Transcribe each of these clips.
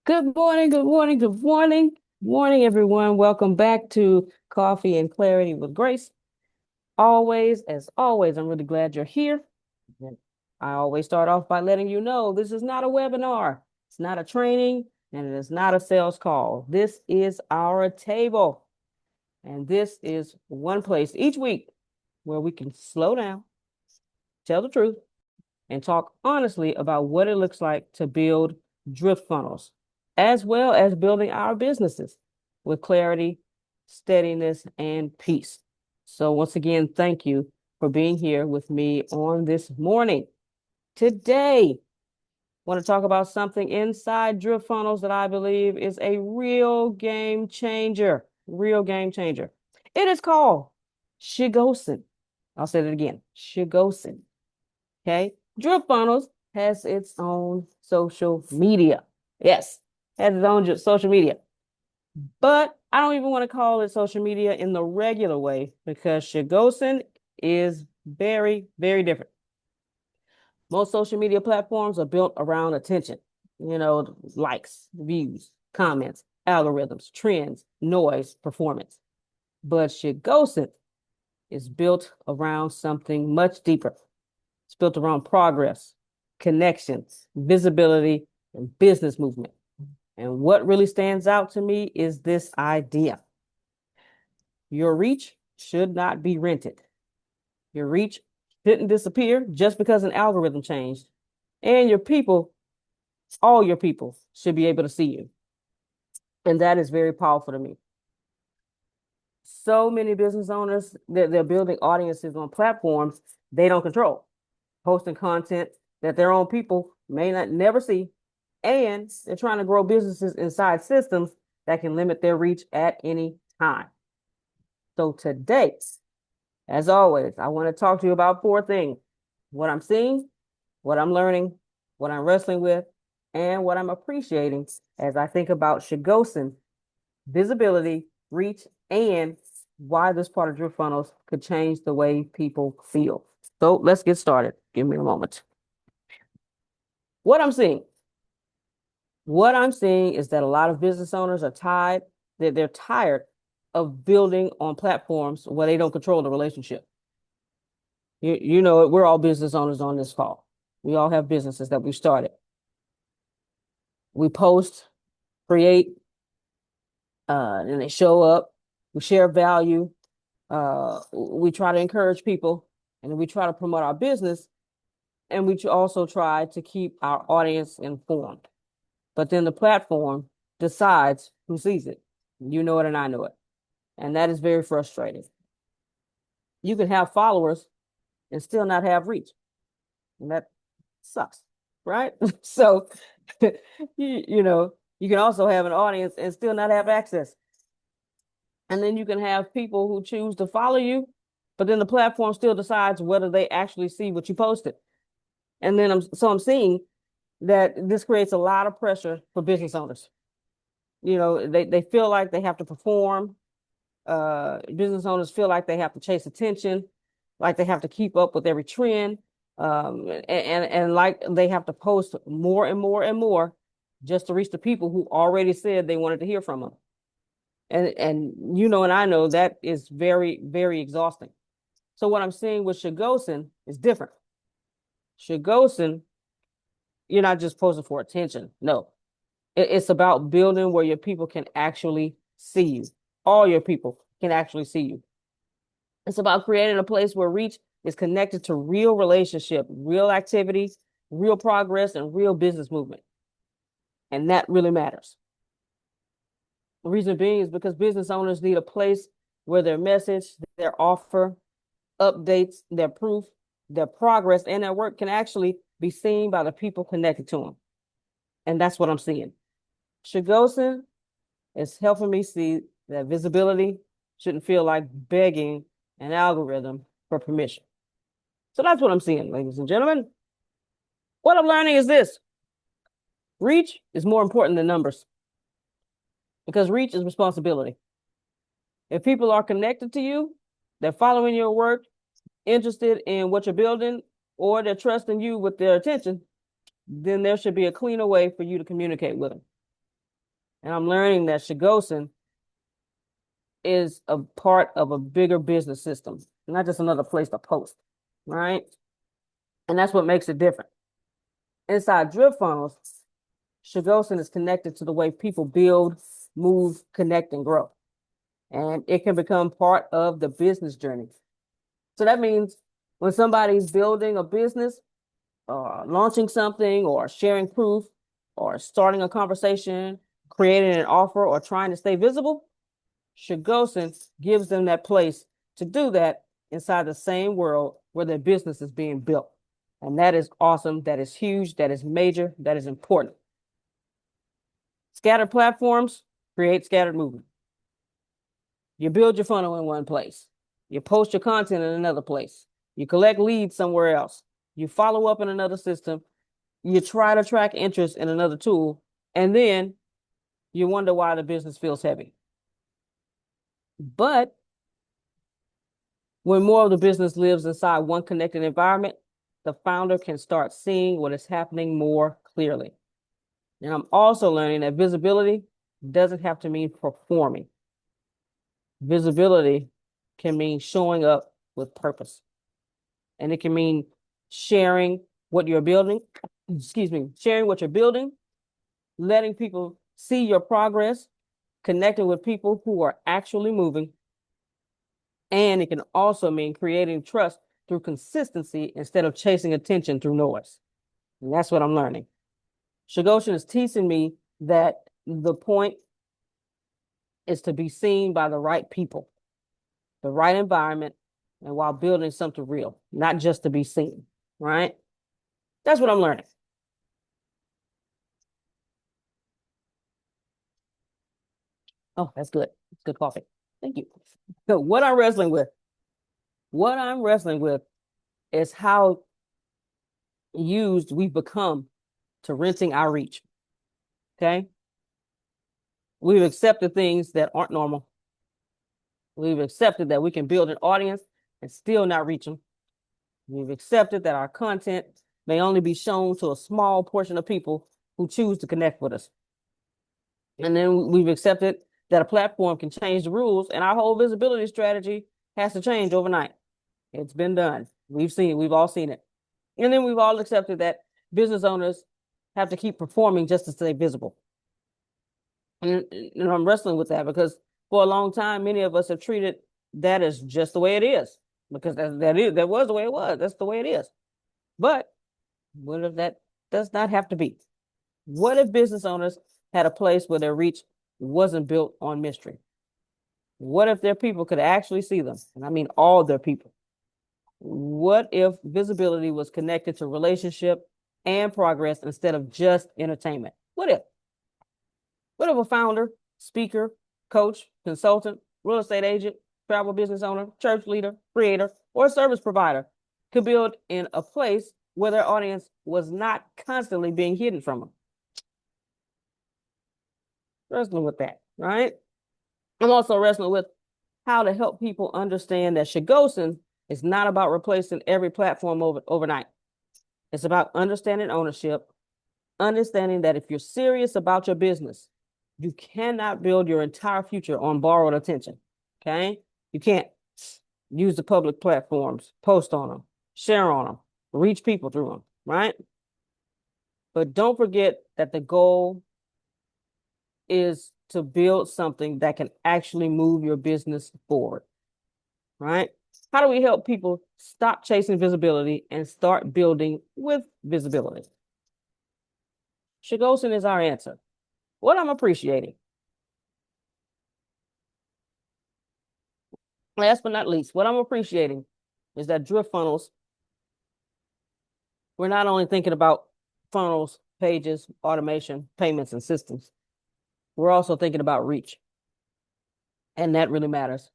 Good morning, good morning, good morning. Morning, everyone. Welcome back to Coffee and Clarity with Grace. As always, I'm really glad you're here. And I always start off by letting you know this is not a webinar, it's not a training, and it is not a sales call. This is our table. And this is one place each week where we can slow down, tell the truth, and talk honestly about what it looks like to build drip funnels, as well as building our businesses with clarity, steadiness, and peace. So, once again, thank you for being here with me on this morning. Today, I want to talk about something inside drip funnels that I believe is a real game changer. Real game changer. It is called SHIGOSEN. I'll say that again. SHIGOSEN. Okay. Drip Funnels has its own social media. Yes, has its own social media. But I don't even want to call it social media in the regular way because Shigosen is very, very different. Most social media platforms are built around attention, likes, views, comments, algorithms, trends, noise, performance. But Shigosen is built around something much deeper. It's built around progress, connections, visibility, and business movement. And what really stands out to me is this idea. Your reach should not be rented. Your reach shouldn't disappear just because an algorithm changed. And your people, all your people, should be able to see you. And that is very powerful to me. So many business owners, they're building audiences on platforms they don't control, posting content that their own people may not never see, and they're trying to grow businesses inside systems that can limit their reach at any time. So today, as always, I want to talk to you about four things: what I'm seeing, what I'm learning, what I'm wrestling with, and what I'm appreciating as I think about Shigosen, visibility, reach, and why this part of drip funnels could change the way people feel. So let's get started. Give me a moment. What I'm seeing. What I'm seeing is that a lot of business owners are tired, that they're tired of building on platforms where they don't control the relationship. You know it, we're all business owners on this call. We all have businesses that we started. We post, create, and they show up. We share value. We try to encourage people, and we try to promote our business, and we also try to keep our audience informed. But then the platform decides who sees it. You know it, and I know it. And that is very frustrating. You can have followers and still not have reach. And that sucks, right? So, you can also have an audience and still not have access. And then you can have people who choose to follow you, but then the platform still decides whether they actually see what you posted. And then I'm seeing that this creates a lot of pressure for business owners. They feel like they have to perform. Business owners feel like they have to chase attention, like they have to keep up with every trend, and like they have to post more and more and more just to reach the people who already said they wanted to hear from them. And I know that is very, very exhausting. So what I'm seeing with Shigosen is different. Shigosen, you're not just posting for attention. No, it's about building where your people can actually see you. All your people can actually see you. It's about creating a place where reach is connected to real relationship, real activity, real progress, and real business movement. And that really matters. The reason being is because business owners need a place where their message, their offer, updates, their proof, their progress, and their work can actually be seen by the people connected to them. And that's what I'm seeing. Shigosen is helping me see that visibility shouldn't feel like begging an algorithm for permission. So that's what I'm seeing, ladies and gentlemen. What I'm learning is this: reach is more important than numbers because reach is responsibility. If people are connected to you, they're following your work, interested in what you're building, or they're trusting you with their attention, then there should be a cleaner way for you to communicate with them. And I'm learning that Shigosen is a part of a bigger business system, not just another place to post, right? And that's what makes it different. Inside drip funnels, Shigosen is connected to the way people build, move, connect, and grow. And it can become part of the business journey. So that means when somebody's building a business, launching something, or sharing proof, or starting a conversation, creating an offer, or trying to stay visible, Shigosen gives them that place to do that inside the same world where their business is being built. And that is awesome. That is huge. That is major. That is important. Scattered platforms create scattered movement. You build your funnel in one place. You post your content in another place. You collect leads somewhere else. You follow up in another system. You try to track interest in another tool. And then you wonder why the business feels heavy. But when more of the business lives inside one connected environment, the founder can start seeing what is happening more clearly. And I'm also learning that visibility doesn't have to mean performing. Visibility can mean showing up with purpose. And it can mean sharing what you're building, sharing what you're building, letting people see your progress, connecting with people who are actually moving. And it can also mean creating trust through consistency instead of chasing attention through noise. And that's what I'm learning. Shigosen is teaching me that the point is to be seen by the right people, the right environment, and while building something real, not just to be seen, right? That's what I'm learning. Oh, that's good. It's good coffee. Thank you. So what I'm wrestling with is how used we've become to renting our reach. Okay. We've accepted things that aren't normal. We've accepted that we can build an audience and still not reach them. We've accepted that our content may only be shown to a small portion of people who choose to connect with us. And then we've accepted that a platform can change the rules and our whole visibility strategy has to change overnight. It's been done. We've all seen it. And then we've all accepted that business owners have to keep performing just to stay visible. And I'm wrestling with that because for a long time, many of us have treated that as just the way it is, because that was the way it was. That's the way it is. But what if that does not have to be? What if business owners had a place where their reach wasn't built on mystery? What if their people could actually see them? And I mean all their people. What if visibility was connected to relationship and progress instead of just entertainment? What if? What if a founder, speaker, coach, consultant, real estate agent, travel business owner, church leader, creator, or service provider could build in a place where their audience was not constantly being hidden from them? Wrestling with that, right? I'm also wrestling with how to help people understand that Shigosen is not about replacing every platform overnight. It's about understanding ownership, understanding that if you're serious about your business, you cannot build your entire future on borrowed attention. Okay? You can't use the public platforms, post on them, share on them, reach people through them, right? But don't forget that the goal is to build something that can actually move your business forward, right? How do we help people stop chasing visibility and start building with visibility? Shigosen is our answer. What I'm appreciating. Last but not least, what I'm appreciating is that drip funnels, we're not only thinking about funnels, pages, automation, payments, and systems, we're also thinking about reach. And that really matters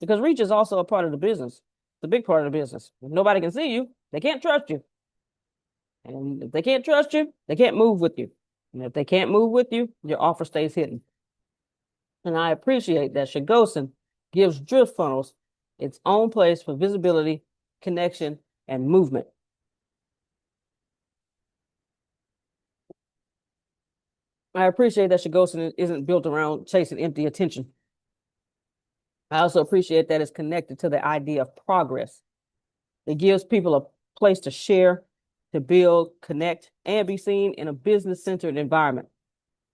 because reach is also a part of the business, the big part of the business. If nobody can see you, they can't trust you. And if they can't trust you, they can't move with you. And if they can't move with you, your offer stays hidden. And I appreciate that Shigosen gives drip funnels its own place for visibility, connection, and movement. I appreciate that SHIGOSEN isn't built around chasing empty attention. I also appreciate that it's connected to the idea of progress. It gives people a place to share, to build, connect, and be seen in a business-centered environment.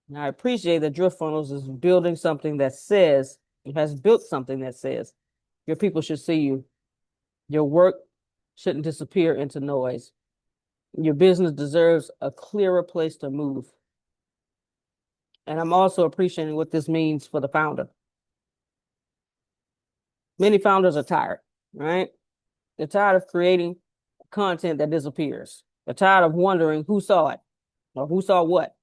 And I appreciate that Drift Funnels is building something that says, it has built something that says, your people should see you. Your work shouldn't disappear into noise. Your business deserves a clearer place to move. And I'm also appreciating what this means for the founder. Many founders are tired, right? They're tired of creating content that disappears. They're tired of wondering who saw it or who saw what.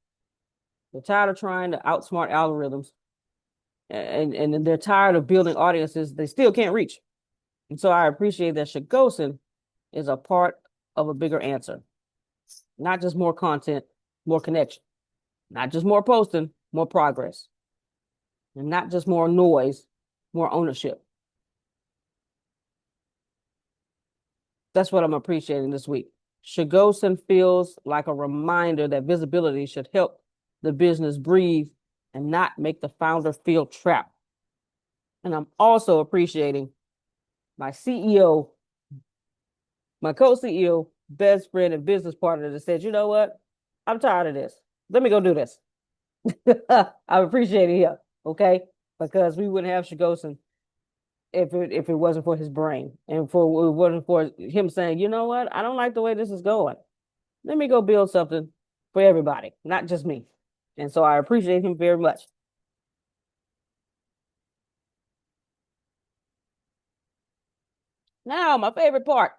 They're tired of trying to outsmart algorithms. And they're tired of building audiences they still can't reach. And so I appreciate that SHIGOSEN is a part of a bigger answer. Not just more content, more connection. Not just more posting, more progress. And not just more noise, more ownership. That's what I'm appreciating this week. SHIGOSEN feels like a reminder that visibility should help the business breathe and not make the founder feel trapped. And I'm also appreciating my CEO, my co-CEO, best friend, and business partner that said, you know what? I'm tired of this. Let me go do this. I appreciate it here, okay? Because we wouldn't have SHIGOSEN if it wasn't for his brain and for it wasn't for him saying, you know what? I don't like the way this is going. Let me go build something for everybody, not just me. And so I appreciate him very much. Now, my favorite part.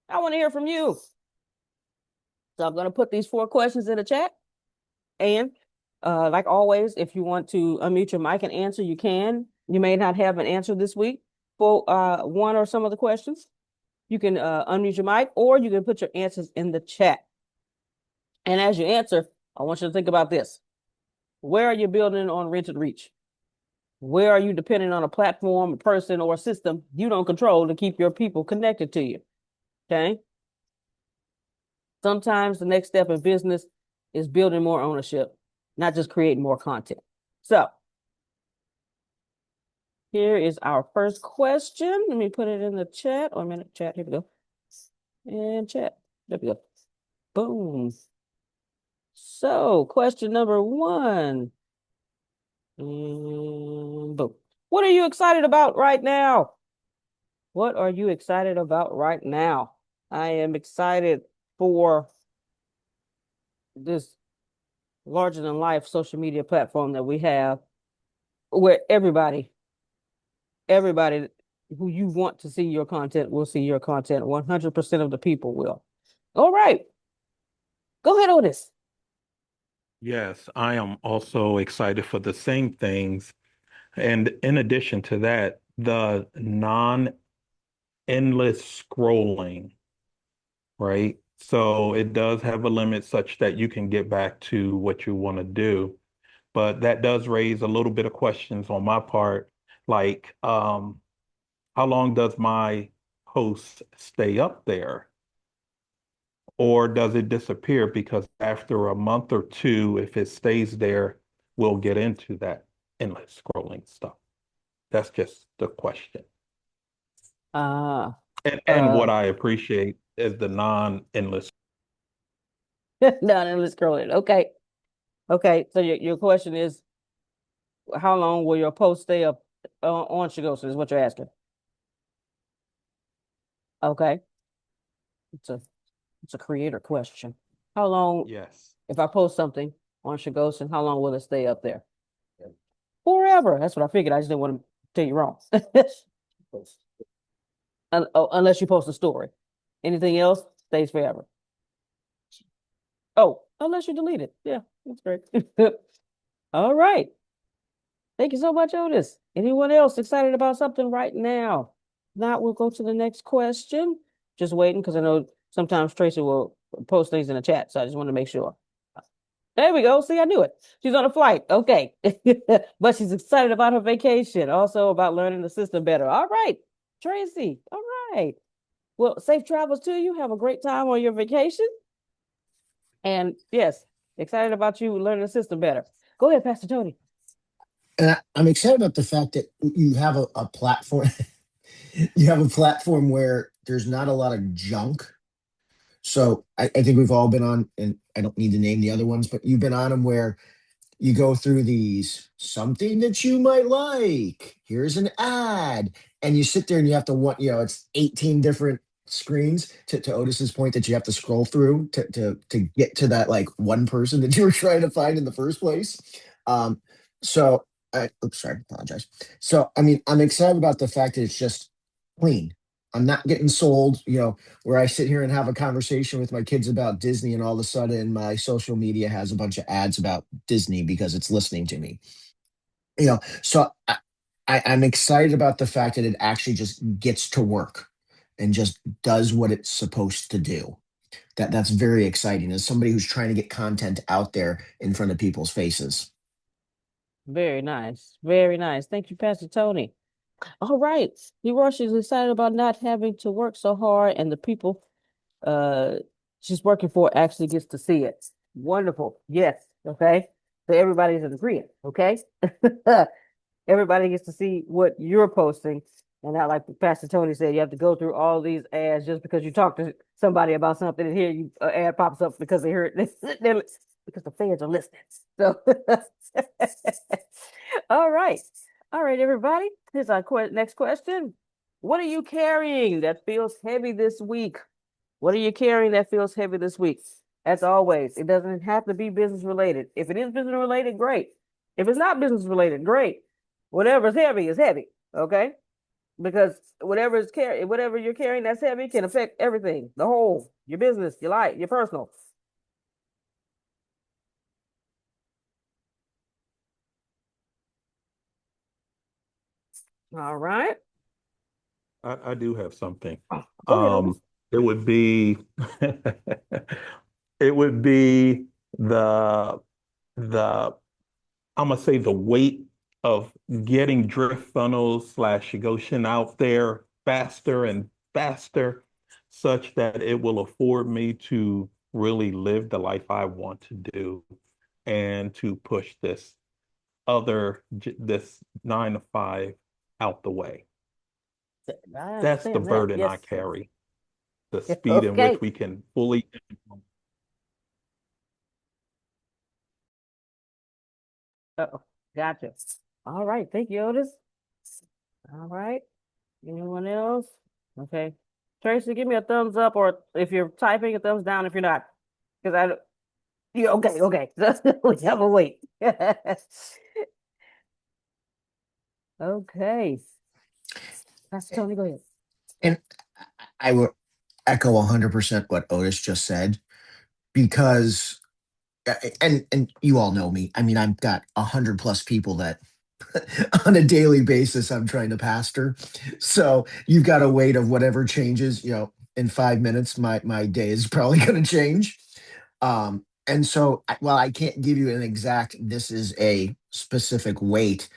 I want to hear from you. So I'm going to put these 4 questions in the chat. And like always, if you want to unmute your mic and answer, you can. You may not have an answer this week for one or some of the questions. You can unmute your mic or you can put your answers in the chat. And as you answer, I want you to think about this. Where are you building on rented reach? Where are you depending on a platform, a person, or a system you don't control to keep your people connected to you? Okay. Sometimes the next step in business is building more ownership, not just creating more content. So here is our first question. Let me put it in the chat. Oh, a minute, chat. Here we go. And chat. There we go. Boom. So question number 1. And boom. What are you excited about right now? What are you excited about right now? I am excited for this larger than life social media platform that we have where everybody who you want to see your content will see your content. 100% of the people will. All right. Go ahead, Otis. Yes, I am also excited for the same things. And in addition to that, the non-endless scrolling, right? So it does have a limit such that you can get back to what you want to do. But that does raise a little bit of questions on my part, like how long does my post stay up there? Or does it disappear? Because after a month or two, if it stays there, we'll get into that endless scrolling stuff. That's just the question. Uh And what I appreciate is the non-endless. non-endless scrolling. Okay. Okay. So your question is how long will your post stay up on SHIGOSEN is what you're asking. Okay. It's a creator question. How long, Yes. if I post something on SHIGOSEN, how long will it stay up there? Forever. That's what I figured. I just didn't want to tell you wrong. Unless you post a story. Anything else stays forever. Oh, unless you delete it. Yeah, that's great. All right. Thank you so much, Otis. Anyone else excited about something right now? Now we'll go to the next question. Just waiting because I know sometimes Tracy will post things in the chat, so I just want to make sure. There we go. See, I knew it. She's on a flight. Okay. But she's excited about her vacation, also about learning the system better. All right, Tracy. All right. Well, safe travels to you. Have a great time on your vacation. And yes, Excited about you learning the system better. Go ahead, Pastor Tony. And I'm excited about the fact that you have a platform. You have a platform where there's not a lot of junk. So I think we've all been on, and I don't need to name the other ones, but you've been on them where you go through these something that you might like. Here's an ad. And you sit there and you have to want, it's 18 different screens to Otis's point that you have to scroll through to get to that like one person that you were trying to find in the first place. Um, so oops, sorry, apologize. So I mean, I'm excited about the fact that it's just clean. I'm not getting sold, where I sit here and have a conversation with my kids about Disney, and all of a sudden my social media has a bunch of ads about Disney because it's listening to me. So I'm excited about the fact that it actually just gets to work and just does what it's supposed to do. That's very exciting as somebody who's trying to get content out there in front of people's faces. Very nice. Very nice. Thank you, Pastor Tony. All right. She's excited about not having to work so hard, and the people uh she's working for actually gets to see it. Wonderful. Yes. Okay. So everybody's in agreement. Okay. Everybody gets to see what you're posting. And not like Pastor Tony said, you have to go through all these ads just because you talk to somebody about something and here you ad pops up because they heard because the fans are listening. So all right. All right, everybody. Here's our next question. What are you carrying that feels heavy this week? What are you carrying that feels heavy this week? As always, it doesn't have to be business related. If it is business related, great. If it's not business related, great. Whatever is heavy is heavy. Okay? Because whatever you're carrying that's heavy can affect everything, the whole, your business, your life, your personal. All right. I do have something. Oh, go ahead, Otis. Um, it would be it would be the the I'm gonna say the weight of getting drift funnels slash Goshen out there faster and faster, such that it will afford me to really live the life I want to do and to push this 9 to 5 out the way. I That's the understand that. burden I Yes. carry, the speed in which Okay. we can fully. Uh-oh. Gotcha. All right. Thank you, Otis. All right. Anyone else? Okay. Tracy, give me a thumbs up, or if you're typing, a thumbs down if you're not. Because I, yeah, okay, okay. We have a wait. Okay. Pastor Tony, go ahead. And I would echo 100% what Otis just said because and you all know me. I mean, I've got 100 plus people that on a daily basis I'm trying to pastor. So you've got a weight of whatever changes, in 5 minutes, my day is probably going to change. And so while I can't give you an exact, this is a specific weight,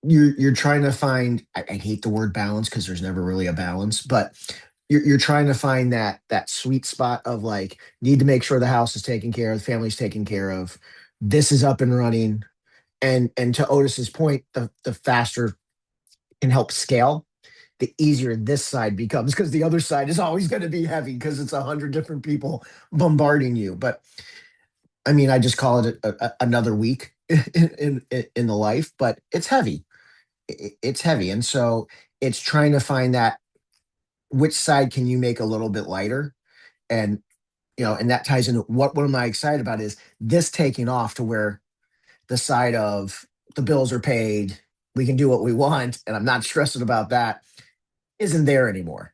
you're trying to find, I hate the word balance because there's never really a balance, but you're trying to find that sweet spot of like, need to make sure the house is taken care of, the family's taken care of, this is up and running. And to Otis's point, the faster can help scale, the easier this side becomes because the other side is always going to be heavy because it's 100 different people bombarding you. But I mean, I just call it another week in the life, but it's heavy. It's heavy, and so it's trying to find that which side can you make a little bit lighter, and and that ties into what am I excited about is this taking off to where the side of the bills are paid, we can do what we want, and I'm not stressing about that, isn't there anymore.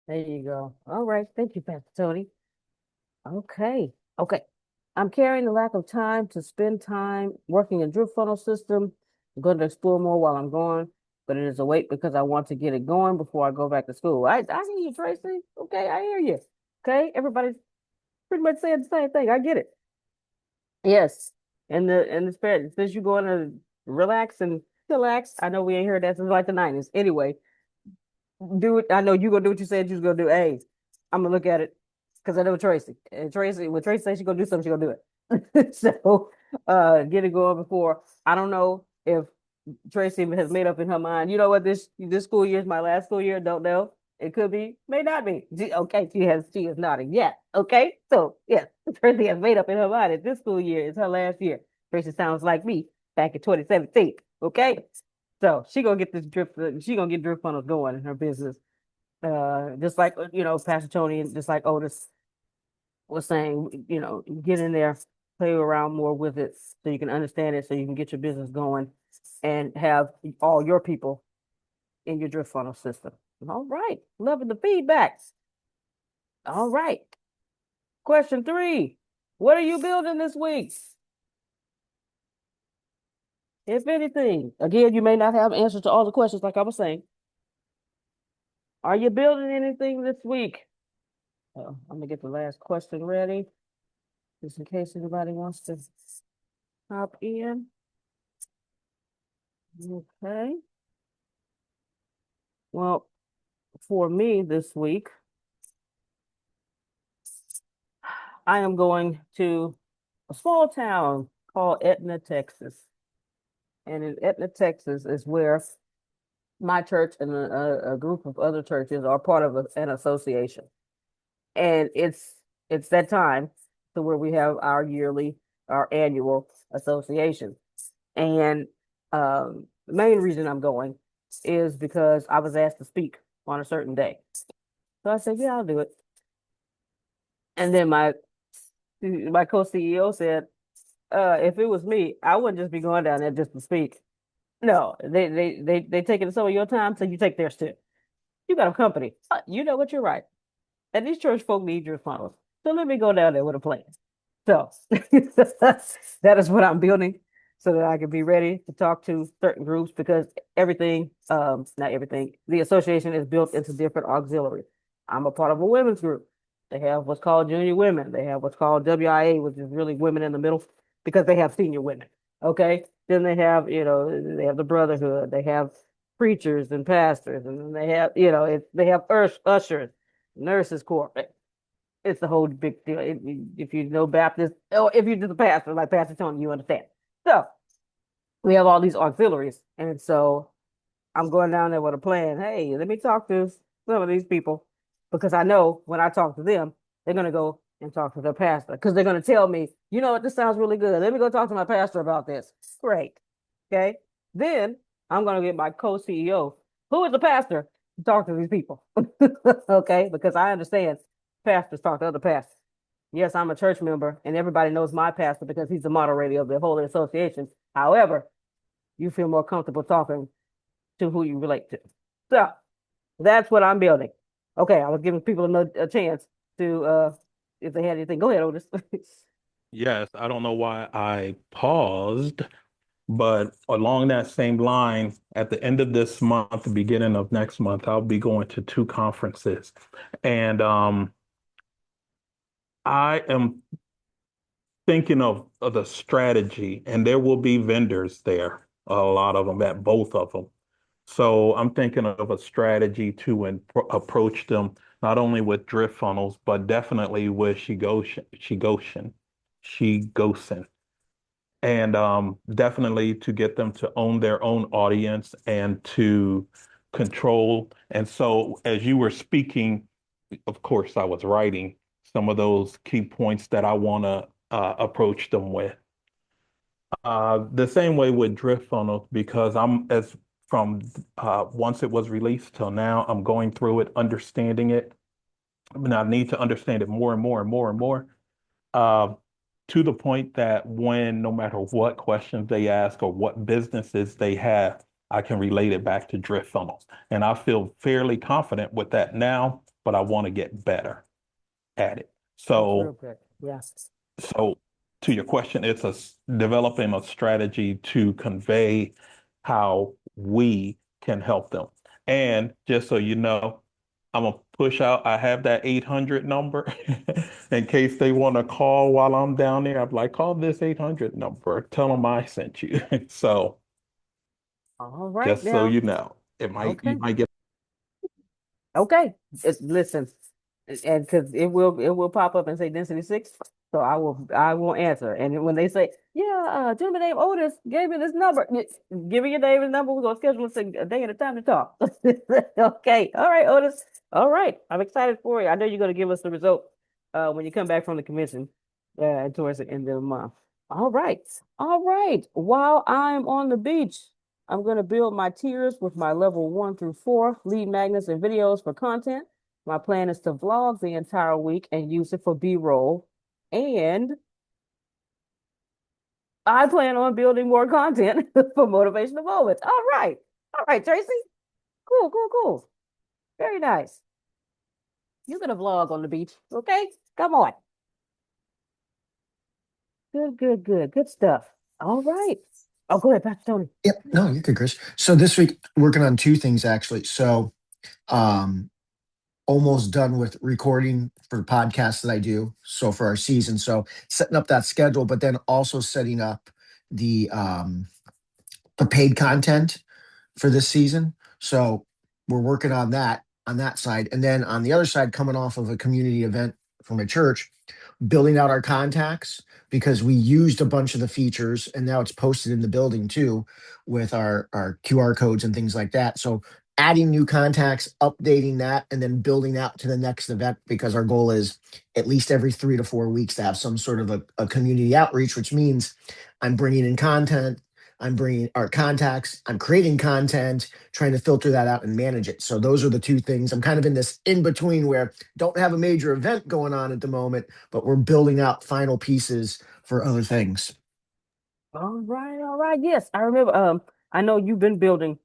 There you go. All right. Thank you, Pastor Tony. Okay. Okay. I'm carrying the lack of time to spend time working a drip funnel system. I'm going to explore more while I'm gone, but it is a wait because I want to get it going before I go back to school. I hear you, Tracy. Okay, I hear you. Okay, everybody's pretty much saying the same thing. I get it. Yes. And the spirit, since you're going to relax and relax, I know we ain't heard that since like the 90s. Anyway, do it. I know you're gonna do what you said you was gonna do. Hey, I'm gonna look at it. because I know Tracy. And Tracy, when Tracy says she's gonna do something, she's gonna do it. So get it going before. I don't know if Tracy has made up in her mind. You know what? This school year is my last school year. Don't know. It could be, may not be. Okay, she is nodding. Yeah. Okay. So yeah, Tracy has made up in her mind that this school year is her last year. Tracy sounds like me back in 2017. Okay. So she gonna get drip funnels going in her business. Just like Pastor Tony and just like Otis was saying, get in there, play around more with it so you can understand it, so you can get your business going and have all your people in your drip funnel system. All right. Loving the feedbacks. All right. Question 3. What are you building this week? If anything, again, you may not have answers to all the questions like I was saying. Are you building anything this week? I'm gonna get the last question ready, just in case anybody wants to hop in. Okay. Well, for me this week, I am going to a small town called Etna, Texas. And in Etna, Texas is where my church and a group of other churches are part of an association. And it's that time to where we have our annual association. And the main reason I'm going is because I was asked to speak on a certain day. So I said, yeah, I'll do it. And then my co-CEO said, if it was me, I wouldn't just be going down there just to speak. No, they taking some of your time, so you take theirs too. You got a company. You know what, you're right. And these church folk need your funnels. So let me go down there with a plan. So that is what I'm building so that I can be ready to talk to certain groups because not everything, the association is built into different auxiliaries. I'm a part of a women's group. They have what's called junior women. They have what's called WIA, which is really women in the middle because they have senior women. Okay. Then they have the brotherhood. They have preachers and pastors, and then they have, they have ushers, nurses corps. It's the whole big deal. If you know Baptist, or if you're just a pastor, like Pastor Tony, you understand. So we have all these auxiliaries. And so I'm going down there with a plan. Hey, let me talk to some of these people because I know when I talk to them, they're going to go and talk to their pastor because they're going to tell me, you know what, this sounds really good. Let me go talk to my pastor about this. Great. Okay. Then I'm going to get my co-CEO, who is a pastor, to talk to these people. Okay. Because I understand pastors talk to other pastors. Yes, I'm a church member and everybody knows my pastor because he's the moderator of the whole association. However, you feel more comfortable talking to who you relate to. So that's what I'm building. Okay, I was giving people a chance to if they had anything. Go ahead, Otis. Yes, I don't know why I paused, but along that same line, at the end of this month, the beginning of next month, I'll be going to 2 conferences. And I am thinking of the strategy, and there will be vendors there, a lot of them at both of them. So I'm thinking of a strategy to approach them not only with drift funnels, but definitely with Shigosen, and definitely to get them to own their own audience and to control. And so, as you were speaking, of course, I was writing some of those key points that I want to approach them with. The same way with drift funnels, because I'm as from once it was released till now, I'm going through it, understanding it. I mean, I need to understand it more and more and more and more, uh, to the point that when no matter what questions they ask or what businesses they have, I can relate it back to drift funnels. And I feel fairly confident with that now, but I want to get better at it. That's real So good. Yes. so to your question, it's developing a strategy to convey how we can help them. And just so you know, I'm gonna push out, I have that 800 number in case they want to call while I'm down there. I'm like, call this 800 number, tell them I sent you. So All right just so now. you know, you Okay. might get. Okay. Listen. and because it will pop up and say density 6. So I will answer. And when they say, yeah, gentleman named Otis gave me this number, give me your name and number. We're gonna schedule a day and a time to talk. Okay. All right, Otis. All right. I'm excited for you. I know you're gonna give us the result when you come back from the convention towards the end of the month. All right. All right. While I'm on the beach, I'm gonna build my tiers with my level 1 through 4 lead magnets and videos for content. My plan is to vlog the entire week and use it for B-roll. And I plan on building more content for motivational moments. All right. All right, Tracy. Cool, cool, cool. Very nice. You're gonna vlog on the beach, okay? Come on. Good, good, good. Good stuff. All right. Oh, go ahead, Pastor Tony. Yep. No, you're good, Chris. So this week working on two things actually. So um almost done with recording for the podcast that I do. So for our season. So setting up that schedule, but then also setting up the the paid content for this season. So we're working on that side. And then on the other side, coming off of a community event from a church, building out our contacts because we used a bunch of the features and now it's posted in the building too with our QR codes and things like that. So adding new contacts, updating that, and then building out to the next event because our goal is at least every 3 to 4 weeks to have some sort of a community outreach, which means I'm bringing in content, I'm bringing our contacts, I'm creating content, trying to filter that out and manage it. So those are the two things. I'm kind of in this in between where don't have a major event going on at the moment, but we're building out final pieces for other things. All right, all right. Yes, I remember. I know you've been building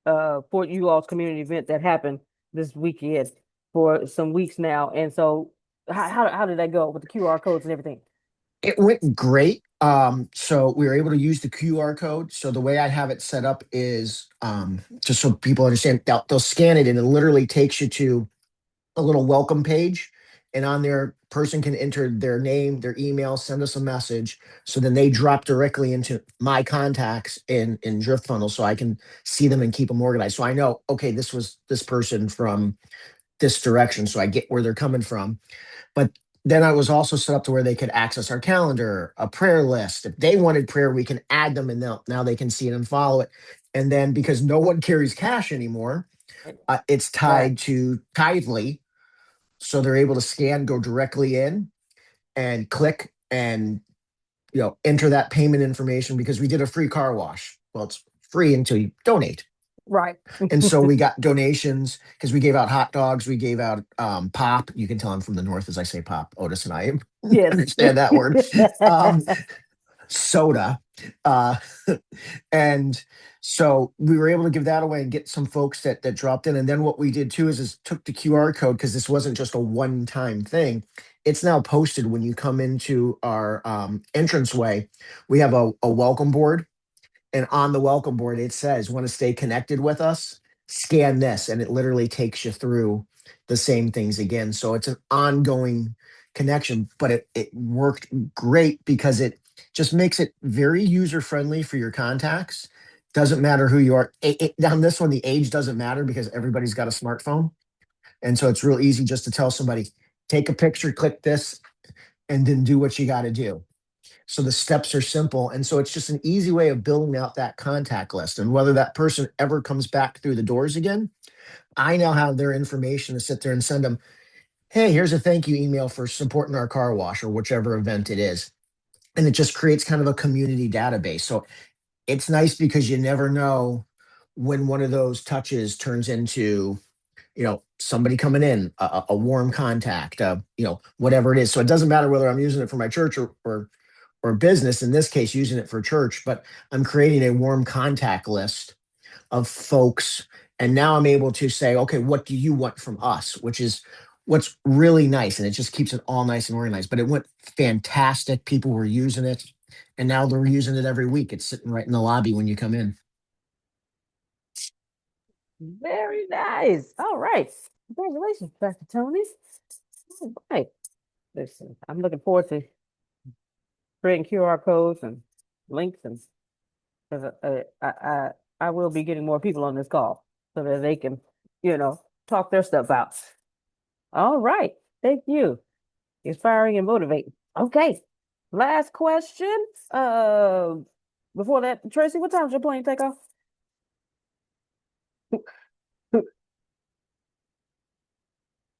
for you all's community event that happened this weekend for some weeks now. And so how did that go with the QR codes and everything? It went great. So we were able to use the QR code. So the way I have it set up is just so people understand, they'll scan it and it literally takes you to a little welcome page. And on there, person can enter their name, their email, send us a message. So then they drop directly into my contacts in Drift Funnel so I can see them and keep them organized. So I know, okay, this was this person from this direction. So I get where they're coming from. But then I was also set up to where they could access our calendar, a prayer list. If they wanted prayer, we can add them and now they can see it and follow it. And then because no one carries cash anymore, it's Right. tied to Tithely. So they're able to scan, go directly in and click and enter that payment information because we did a free car wash. Well, it's free until you donate. Right. And so we got donations because we gave out hot dogs, we gave out pop. You can tell I'm from the north as I say pop. Otis and I Yes. understand that word. Um, Soda. Uh, and so we were able to give that away and get some folks that dropped in. And then what we did too is took the QR code because this wasn't just a one-time thing. It's now posted when you come into our entranceway. We have a welcome board, and on the welcome board it says, "Want to stay connected with us? Scan this," and it literally takes you through the same things again. So it's an ongoing connection, but it worked great because it just makes it very user friendly for your contacts. Doesn't matter who you are. On this one, the age doesn't matter because everybody's got a smartphone, and so it's real easy just to tell somebody, take a picture, click this, and then do what you got to do. So the steps are simple. And so it's just an easy way of building out that contact list. And whether that person ever comes back through the doors again, I now have their information to sit there and send them, hey, here's a thank you email for supporting our car wash or whichever event it is. And it just creates kind of a community database. So it's nice because you never know when one of those touches turns into, somebody coming in, a warm contact, whatever it is. So it doesn't matter whether I'm using it for my church or business, in this case using it for church, but I'm creating a warm contact list of folks. And now I'm able to say, okay, what do you want from us? Which is what's really nice. And it just keeps it all nice and organized. But it went fantastic. People were using it. And now they're using it every week. It's sitting right in the lobby when you come in. Very nice. All right. Congratulations, Pastor Tony. All right. Listen, I'm looking forward to creating QR codes and links and because I will be getting more people on this call so that they can, talk their stuff out. All right. Thank you. Inspiring and motivating. Okay. Last question. Uh, Before that, Tracy, what time's your plane take off?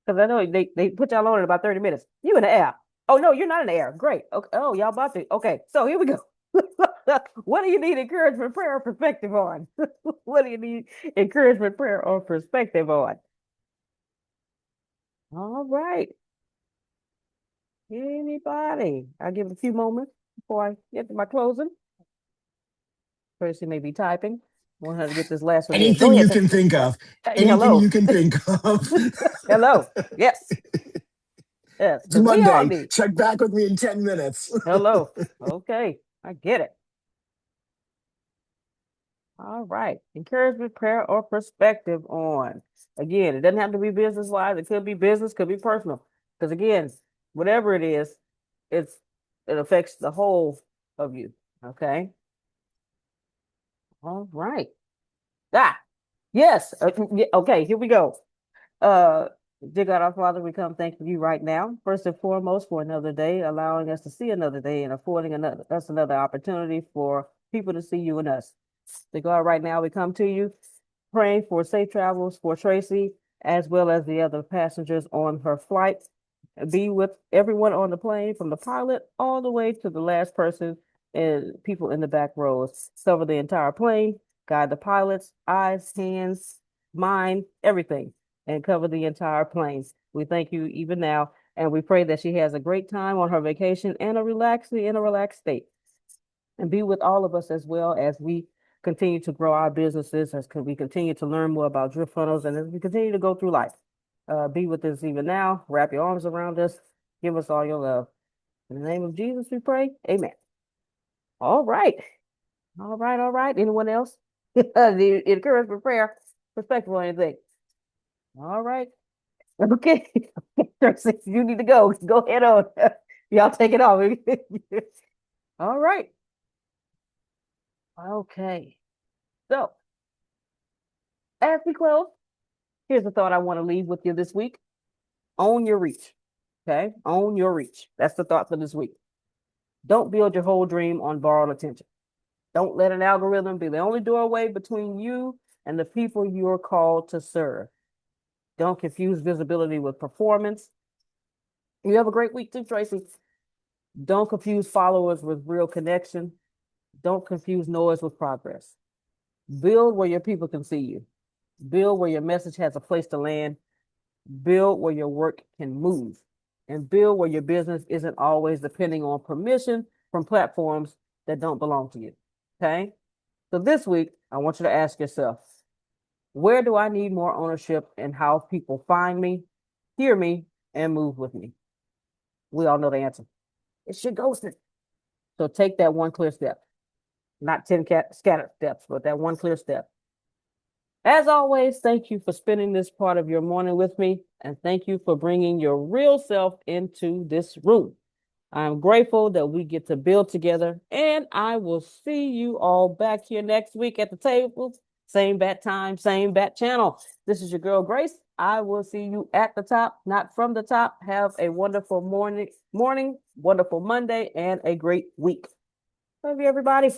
Because I know they put y'all on in about 30 minutes. You in the air. Oh no, you're not in the air. Great. Okay. Oh, y'all about to. Okay, so here we go. What do you need encouragement, prayer, or perspective on? What do you need encouragement, prayer, or perspective on? All right. Anybody? I'll give it a few moments before I get to my closing. Tracy may be typing. Want her to get this last one in. Go Anything ahead. you can think of. Anything Hello. you can think of. Hello. Yes. Yes. It's Because we all Monday. need. Check back with me in 10 minutes. Hello. Okay. I get it. All right. Encouragement, prayer, or perspective on. Again, it doesn't have to be business wise. It could be business, could be personal. Because again, whatever it is, it's it affects the whole of you. Okay. All right. Ah, yes. Okay, here we go. Uh, Dear God, our Father, we come thanking you right now, first and foremost, for another day, allowing us to see another day and affording us another opportunity for people to see you and us. Dear God, right now we come to you praying for safe travels for Tracy, as well as the other passengers on her flight. Be with everyone on the plane, from the pilot all the way to the last person and people in the back rows. Cover the entire plane, guide the pilots, eyes, hands, mind, everything, and cover the entire plane. We thank you even now, and we pray that she has a great time on her vacation and in a relaxed state. And be with all of us as well as we continue to grow our businesses, as we continue to learn more about drip funnels, and as we continue to go through life. Be with us even now. Wrap your arms around us. Give us all your love. In the name of Jesus, we pray. Amen. All right. All right. All right. Anyone else? The encouragement, prayer, perspective, or anything? All right. Okay. Tracy, you need to go. Go ahead on. Y'all take it off. All right. Okay. So, as we close, here's the thought I want to leave with you this week. Own your reach. Okay. Own your reach. That's the thought for this week. Don't build your whole dream on borrowed attention. Don't let an algorithm be the only doorway between you and the people you're called to serve. Don't confuse visibility with performance. You have a great week too, Tracy. Don't confuse followers with real connection. Don't confuse noise with progress. Build where your people can see you. Build where your message has a place to land. Build where your work can move. And build where your business isn't always depending on permission from platforms that don't belong to you. Okay? So this week, I want you to ask yourself, where do I need more ownership in how people find me, hear me, and move with me? We all know the answer. It's SHIGOSEN. So take that one clear step. Not 10 scattered steps, but that one clear step. As always, thank you for spending this part of your morning with me, and thank you for bringing your real self into this room. I'm grateful that we get to build together, and I will see you all back here next week at the table. Same bat time, same bat channel. This is your girl Grace. I will see you at the top, not from the top. Have a wonderful morning, wonderful Monday, and a great week. Love you, everybody.